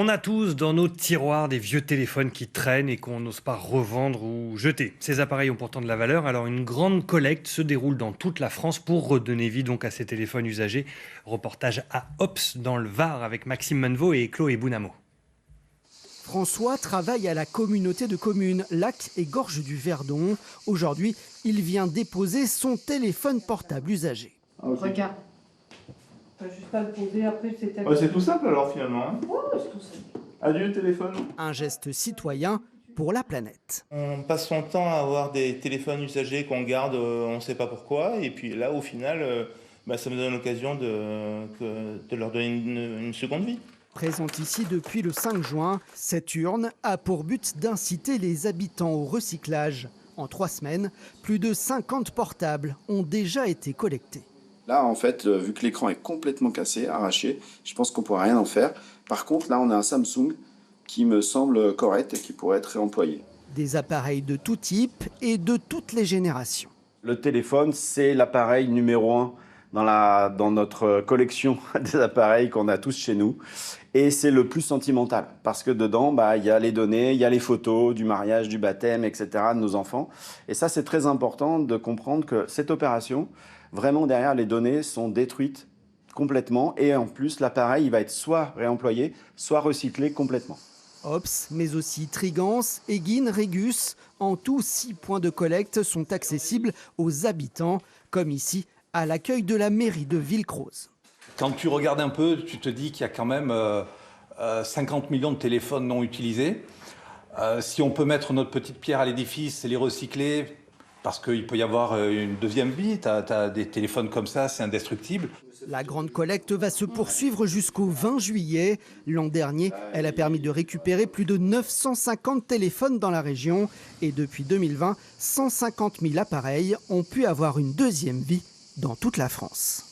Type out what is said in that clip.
On a tous dans nos tiroirs des vieux téléphones qui traînent et qu'on n'ose pas revendre ou jeter. Ces appareils ont pourtant de la valeur, alors une grande collecte se déroule dans toute la France pour redonner vie donc à ces téléphones usagés. Reportage à Ops dans le Var avec Maxime Menneveau et Chloé Bounamo. François travaille à la communauté de communes Lac et Gorge du Verdon. Aujourd'hui, il vient déposer son téléphone portable usagé. Regarde. Juste à le poser, après c'est c'est tout simple alors finalement. Hein. Ouais, c'est tout simple. Adieu téléphone. Un geste citoyen pour la planète. On passe son temps à avoir des téléphones usagés qu'on garde, on ne sait pas pourquoi. Et puis là, au final, ça me donne l'occasion de leur donner une seconde vie. Présente ici depuis le 5 juin, cette urne a pour but d'inciter les habitants au recyclage. En 3 semaines, plus de 50 portables ont déjà été collectés. Là, en fait, vu que l'écran est complètement cassé, arraché, je pense qu'on ne pourra rien en faire. Par contre, là, on a un Samsung qui me semble correct et qui pourrait être réemployé. Des appareils de tout type et de toutes les générations. Le téléphone, c'est l'appareil numéro 1 dans notre collection des appareils qu'on a tous chez nous. Et c'est le plus sentimental parce que dedans, il y a les données, il y a les photos du mariage, du baptême, etc. de nos enfants. Et ça, c'est très important de comprendre que cette opération, vraiment derrière, les données sont détruites complètement. Et en plus, l'appareil, il va être soit réemployé, soit recyclé complètement. Ops, mais aussi Trigance, Eguine, Régus. En tout, 6 points de collecte sont accessibles aux habitants, comme ici, à l'accueil de la mairie de Villecroze. Quand tu regardes un peu, tu te dis qu'il y a quand même 50 millions de téléphones non utilisés. Si on peut mettre notre petite pierre à l'édifice et les recycler, parce qu'il peut y avoir une deuxième vie, tu as des téléphones comme ça, c'est indestructible. La grande collecte va se poursuivre jusqu'au 20 juillet. L'an dernier, elle a permis de récupérer plus de 950 téléphones dans la région. Et depuis 2020, 150 000 appareils ont pu avoir une deuxième vie dans toute la France.